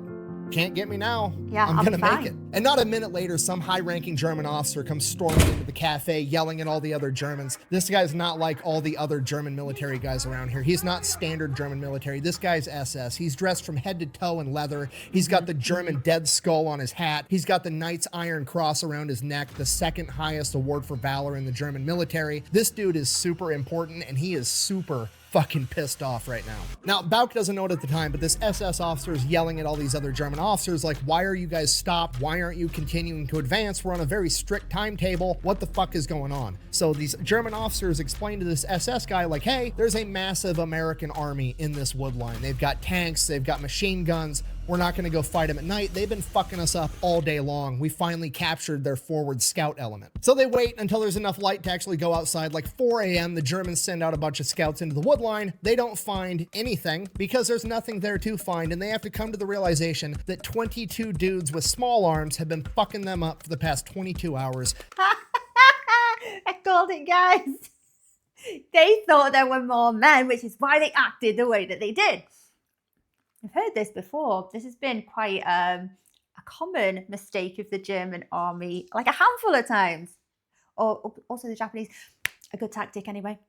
can't get me now. Yeah, I'm gonna fine. make it. And not a minute later, some high-ranking German officer comes storming into the cafe, yelling at all the other Germans. This guy's not like all the other German military guys around here. He's not standard German military. This guy's SS. He's dressed from head to toe in leather. He's got the German dead skull on his hat. He's got the Knight's Iron Cross around his neck, the second highest award for valor in the German military. This dude is super important, and he is super fucking pissed off right now. Now, Bouck doesn't know it at the time, but this SS officer is yelling at all these other German officers like, why are you guys stopped? Why aren't you continuing to advance? We're on a very strict timetable. What the fuck is going on? So these German officers explain to this SS guy like, hey, there's a massive American army in this wood line. They've got tanks, they've got machine guns. We're not going to go fight them at night. They've been fucking us up all day long. We finally captured their forward scout element. So they wait until there's enough light to actually go outside. Like 4 a.m., the Germans send out a bunch of scouts into the wood line. They don't find anything because there's nothing there to find, and they have to come to the realization that 22 dudes with small arms have been fucking them up for the past 22 hours. I called it, guys. They thought there were more men, which is why they acted the way that they did. I've heard this before. This has been quite a common mistake of the German army, like a handful of times. Or also the Japanese. A good tactic anyway.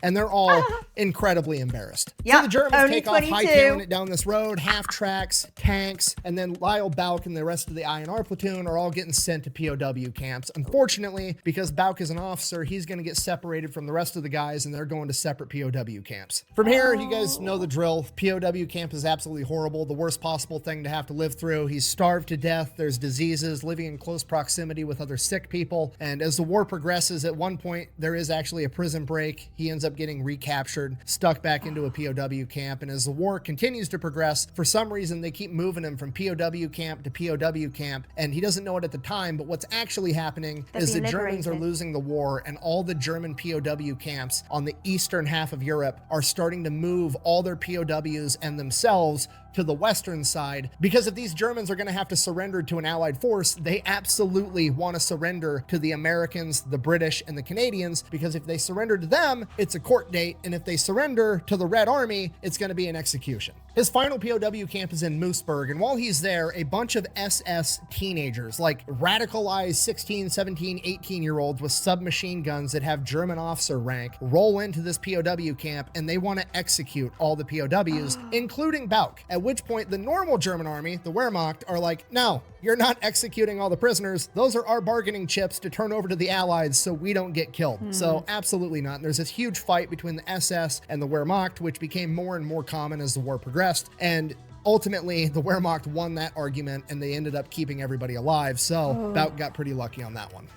And they're all incredibly embarrassed. Yep, so the Germans only take off 22. hightailing it down this road, half tracks, tanks, and then Lyle Bouck and the rest of the INR platoon are all getting sent to POW camps. Unfortunately, because Bouck is an officer, he's going to get separated from the rest of the guys, and they're going to separate POW camps. From here, you guys know the drill. POW camp is absolutely horrible, the worst possible thing to have to live through. He's starved to death, there's diseases, living in close proximity with other sick people, and as the war progresses, at one point, there is actually a prison break. He ends up getting recaptured, stuck back into a POW camp, and as the war continues to progress, for some reason they keep moving him from POW camp to POW camp, and he doesn't know it at the time, but what's actually happening is the Germans are losing the war, and all the German POW camps on the eastern half of Europe are starting to move all their POWs and themselves to the western side, because if these Germans are going to have to surrender to an Allied force, they absolutely want to surrender to the Americans, the British, and the Canadians, because if they surrender to them, it's a court date, and if they surrender to the Red Army, it's going to be an execution. His final POW camp is in Moosburg, and while he's there, a bunch of SS teenagers, like radicalized 16, 17, 18-year-olds with submachine guns that have German officer rank, roll into this POW camp, and they want to execute all the POWs, including Bouck. At which point, the normal German army, the Wehrmacht, are like, no, you're not executing all the prisoners. Those are our bargaining chips to turn over to the Allies so we don't get killed. So absolutely not. And there's this huge fight between the SS and the Wehrmacht, which became more and more common as the war progressed. And ultimately, the Wehrmacht won that argument, and they ended up keeping everybody alive. So Bouck got pretty lucky on that one.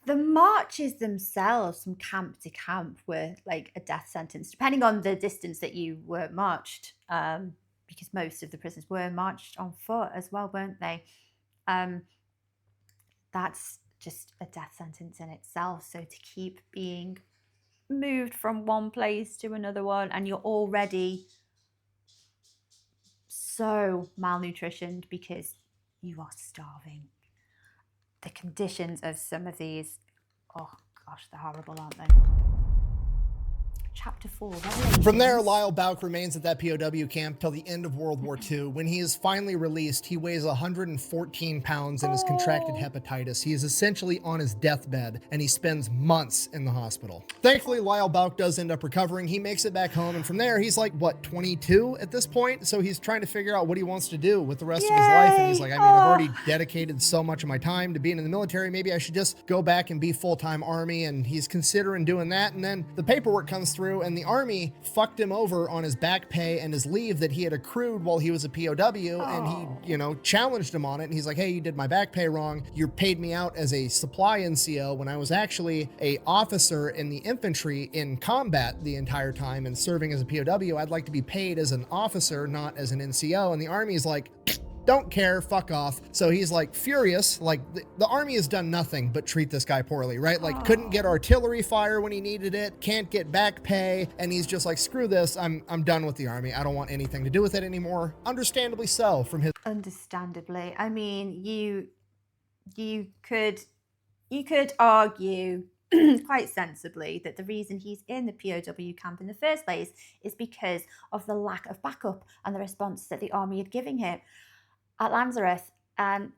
The marches themselves from camp to camp were like a death sentence, depending on the distance that you were marched, because most of the prisoners were marched on foot as well, weren't they? That's just a death sentence in itself. So to keep being moved from one place to another one, and you're already so malnutritioned because you are starving. The conditions of some of these, oh gosh, they're horrible, aren't they? Chapter 4. From there, Lyle Bouck remains at that POW camp till the end of World War II. When he is finally released, he weighs 114 pounds and has contracted hepatitis. He is essentially on his deathbed, and he spends months in the hospital. Thankfully, Lyle Bouck does end up recovering. He makes it back home, and from there, he's like, what, 22 at this point? So he's trying to figure out what he wants to do with the rest of his life, and he's like, I mean, I've already dedicated so much of my time to being in the military. Maybe I should just go back and be full-time Army, and he's considering doing that, and then the paperwork comes through, and the Army fucked him over on his back pay and his leave that he had accrued while he was a POW, and he, challenged him on it, and he's like, hey, you did my back pay wrong. You paid me out as a supply NCO when I was actually a officer in the infantry in combat the entire time and serving as a POW. I'd like to be paid as an officer, not as an NCO. And the Army is like, don't care, fuck off. So he's like furious, like the Army has done nothing but treat this guy poorly, right? Like couldn't get artillery fire when he needed it, can't get back pay, and he's just like, screw this, I'm done with the Army. I don't want anything to do with it anymore. Understandably so from his... Understandably. I mean, you could argue quite sensibly that the reason he's in the POW camp in the first place is because of the lack of backup and the response that the Army had given him at Lanzerath, and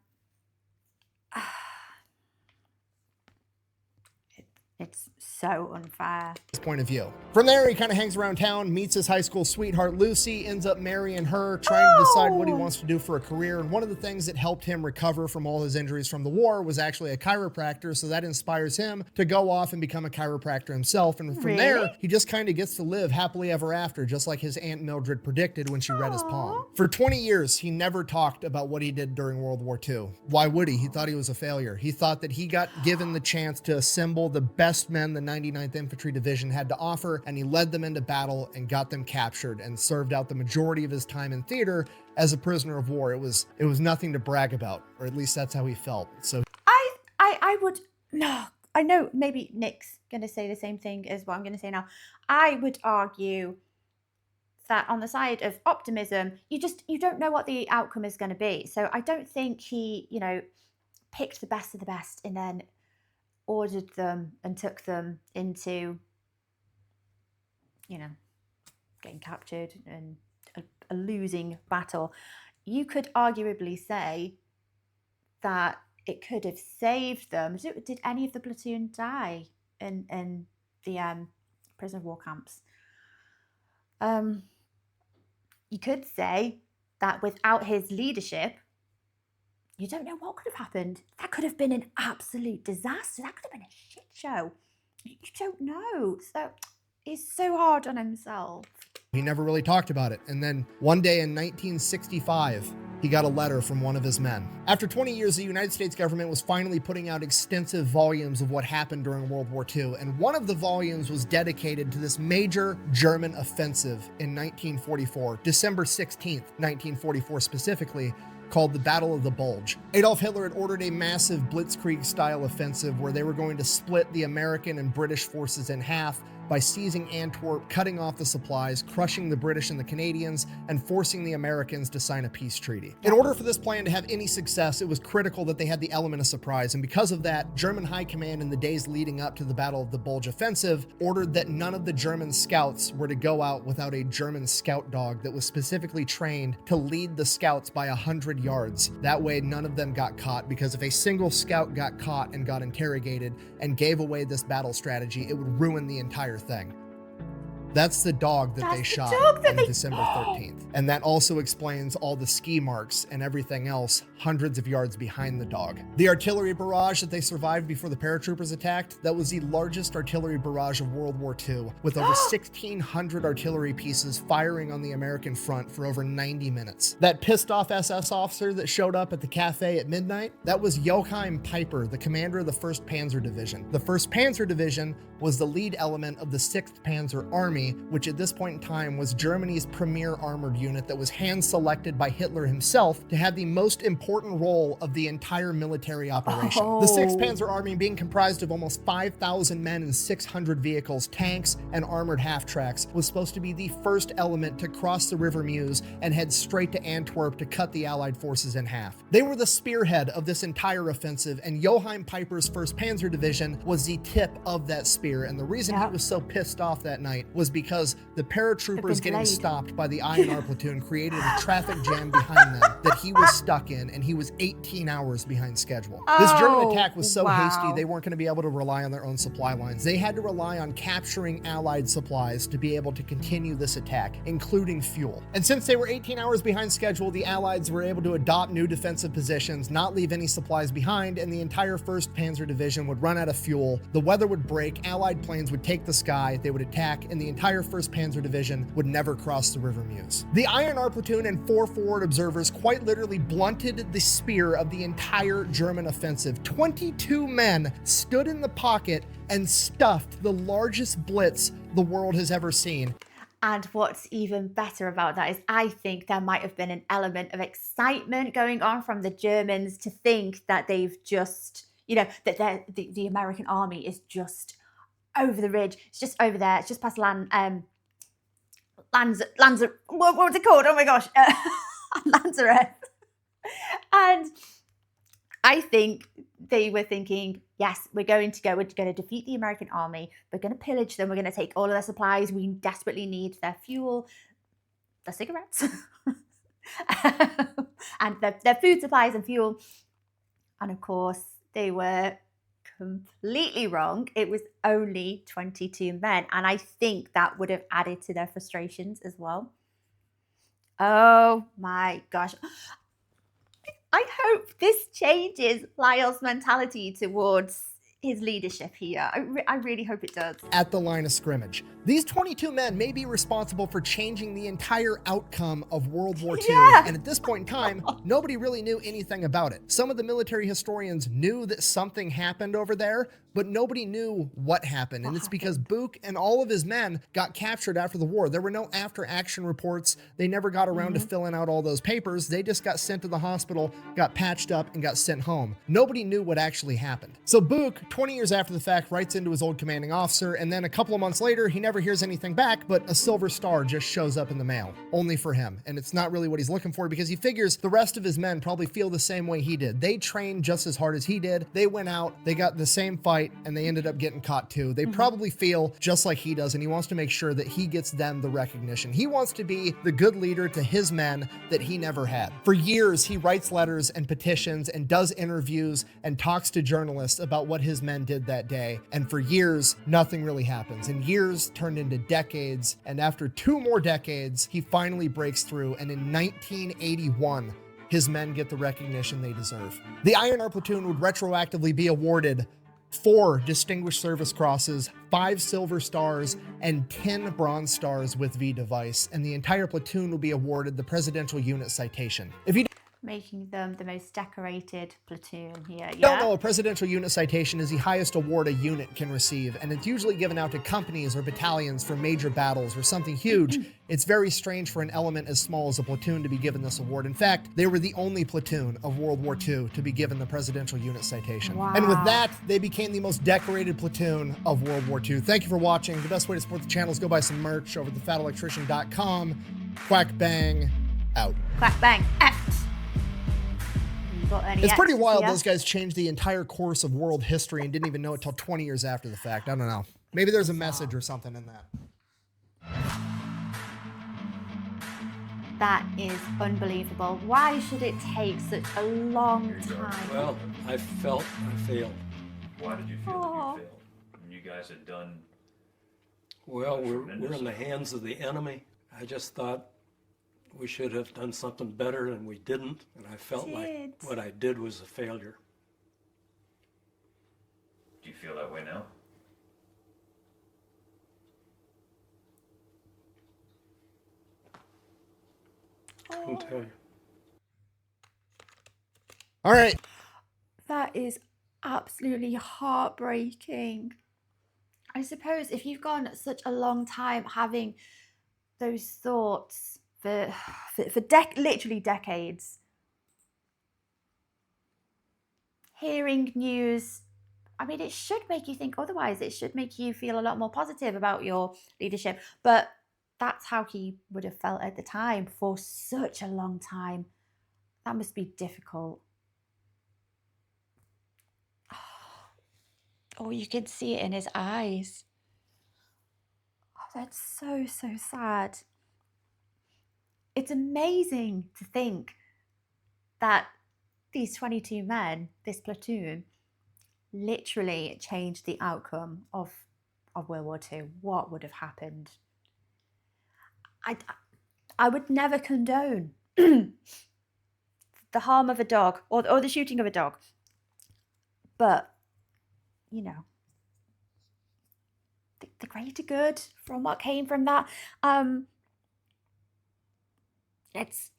it's so unfair. His point of view. From there, he kind of hangs around town, meets his high school sweetheart Lucy, ends up marrying her, trying to decide what he wants to do for a career. And one of the things that helped him recover from all his injuries from the war was actually a chiropractor. So that inspires him to go off and become a chiropractor himself. And from there, he just kind of gets to live happily ever after, just like his Aunt Mildred predicted when she read his palm. For 20 years, he never talked about what he did during World War II. Why would he? He thought he was a failure. He thought that he got given the chance to assemble the best men the 99th Infantry Division had to offer, and he led them into battle and got them captured and served out the majority of his time in theater as a prisoner of war. It was nothing to brag about, or at least that's how he felt. So I would, no, I know maybe Nick's going to say the same thing as what I'm going to say now. I would argue that on the side of optimism, you don't know what the outcome is going to be. So I don't think he, picked the best of the best and then ordered them and took them into, getting captured and a losing battle. You could arguably say that it could have saved them. Did any of the platoon die in the prison of war camps? You could say that without his leadership, you don't know what could have happened. That could have been an absolute disaster. That could have been a shit show. You don't know. So he's so hard on himself. He never really talked about it. And then one day in 1965, he got a letter from one of his men. After 20 years, the United States government was finally putting out extensive volumes of what happened during World War II. And one of the volumes was dedicated to this major German offensive in 1944, December 16th, 1944 specifically, called the Battle of the Bulge. Adolf Hitler had ordered a massive blitzkrieg-style offensive where they were going to split the American and British forces in half, by seizing Antwerp, cutting off the supplies, crushing the British and the Canadians, and forcing the Americans to sign a peace treaty. In order for this plan to have any success, it was critical that they had the element of surprise, and because of that, German High Command in the days leading up to the Battle of the Bulge Offensive ordered that none of the German scouts were to go out without a German scout dog that was specifically trained to lead the scouts by 100 yards. That way, none of them got caught, because if a single scout got caught and got interrogated and gave away this battle strategy, it would ruin the entire thing. That's the dog that they shot on December 13th. And that also explains all the ski marks and everything else hundreds of yards behind the dog. The artillery barrage that they survived before the paratroopers attacked, that was the largest artillery barrage of World War II, with over 1,600 artillery pieces firing on the American front for over 90 minutes. That pissed off SS officer that showed up at the cafe at midnight, that was Joachim Peiper, the commander of the 1st Panzer Division. The 1st Panzer Division was the lead element of the 6th Panzer Army, which at this point in time was Germany's premier armored unit that was hand-selected by Hitler himself to have the most important role of the entire military operation. The 6th Panzer Army, being comprised of almost 5,000 men and 600 vehicles, tanks, and armored half-tracks, was supposed to be the first element to cross the River Meuse and head straight to Antwerp to cut the Allied forces in half. They were the spearhead of this entire offensive, and Joachim Peiper's 1st Panzer Division was the tip of that spear. And the reason he was so pissed off that night was because the paratroopers getting stopped by the INR platoon created a traffic jam behind them that he was stuck in, and he was 18 hours behind schedule. This German attack was so hasty, they weren't going to be able to rely on their own supply lines. They had to rely on capturing Allied supplies to be able to continue this attack, including fuel. And since they were 18 hours behind schedule, the Allies were able to adopt new defensive positions, not leave any supplies behind, and the entire 1st Panzer Division would run out of fuel. The weather would break, Allied planes would take the sky, they would attack, and the entire 1st Panzer Division would never cross the River Meuse. The INR platoon and 4 forward observers quite literally blunted the spear of the entire German offensive. 22 men stood in the pocket and stuffed the largest blitz the world has ever seen. And what's even better about that is I think there might have been an element of excitement going on from the Germans to think that they've just, you know, that the American army is just over the ridge. It's just over there. It's just past Lanzerath. What was it called? Oh my gosh. Lanzerath. And I think they were thinking, yes, we're going to defeat the American army. We're going to pillage them. We're going to take all of their supplies. We desperately need their fuel, their cigarettes, and their food supplies and fuel. And of course, they were completely wrong. It was only 22 men. And I think that would have added to their frustrations as well. Oh my gosh. I hope this changes Lyle's mentality towards his leadership here. I really hope it does. At the line of scrimmage. These 22 men may be responsible for changing the entire outcome of World War II, and at this point in time, nobody really knew anything about it. Some of the military historians knew that something happened over there, but nobody knew what happened, and it's because Bouck and all of his men got captured after the war. There were no after-action reports. They never got around to filling out all those papers. They just got sent to the hospital, got patched up, and got sent home. Nobody knew what actually happened. So Bouck, 20 years after the fact, writes into his old commanding officer, and then a couple of months later, he never hears anything back, but a silver star just shows up in the mail, only for him. And it's not really what he's looking for, because he figures the rest of his men probably feel the same way he did. They trained just as hard as he did. They went out, they got the same fight, and they ended up getting caught too. They probably feel just like he does, and he wants to make sure that he gets them the recognition. He wants to be the good leader to his men that he never had. For years, he writes letters and petitions and does interviews and talks to journalists about what his men did that day. And for years, nothing really happens. And years turned into decades. And after 2 more decades, he finally breaks through. And in 1981, his men get the recognition they deserve. The INR platoon would retroactively be awarded 4 Distinguished Service Crosses, 5 Silver Stars, and 10 Bronze Stars with V device, and the entire platoon will be awarded the Presidential Unit Citation. Making them the most decorated platoon here, Don't yeah? know, a presidential unit citation is the highest award a unit can receive, and it's usually given out to companies or battalions for major battles or something huge. It's very strange for an element as small as a platoon to be given this award. In fact, they were the only platoon of World War II to be given the presidential unit citation. Wow. And with that, they became the most decorated platoon of World War II. Thank you for watching. The best way to support the channel is go buy some merch over at thefatelectrician.com. Quack bang, out. Quack bang, out. Got any It's pretty extras wild here? those guys changed the entire course of world history and didn't even know it till 20 years after the fact. I don't know. Maybe there's a message or something in that. That is unbelievable. Why should it take such a long time? Well, I felt I failed. Why did you feel Aw. that you failed? And you guys had done. Well, we're in the hands of the enemy. I just thought we should have done something better, and we didn't. And I felt like what I did was a failure. Do you feel that way now? I couldn't tell you. All right. That is absolutely heartbreaking. I suppose if you've gone such a long time having those thoughts for literally decades, hearing news, I mean, it should make you think otherwise. It should make you feel a lot more positive about your leadership. But that's how he would have felt at the time for such a long time. That must be difficult. Oh, you can see it in his eyes. Oh, that's so, so sad. It's amazing to think that these 22 men, this platoon, literally changed the outcome of World War II. What would have happened? I would never condone the harm of a dog or the shooting of a dog. But, you know, the greater good from what came from that. It's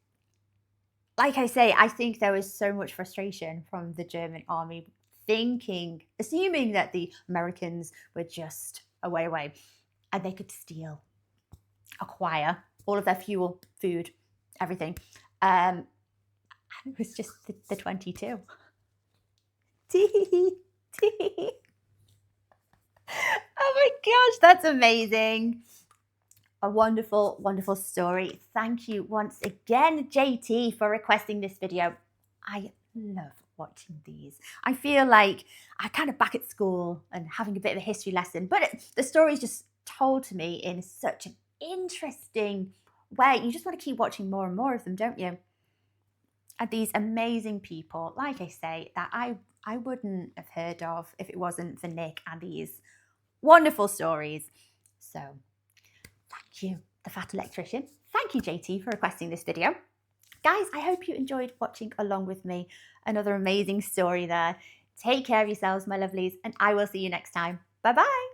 like I say, I think there was so much frustration from the German army, assuming that the Americans were just away, and they could steal, acquire all of their fuel, food, everything. And it was just the 22. Oh my gosh, that's amazing. A wonderful, wonderful story. Thank you once again, JT, for requesting this video. I love watching these. I feel like I'm kind of back at school and having a bit of a history lesson, but the story is just told to me in such an interesting way. You just want to keep watching more and more of them, don't you? And these amazing people, like I say, that I wouldn't have heard of if it wasn't for Nick and these wonderful stories. So thank you, the Fat Electrician. Thank you, JT, for requesting this video. Guys, I hope you enjoyed watching along with me. Another amazing story there. Take care of yourselves, my lovelies, and I will see you next time. Bye-bye.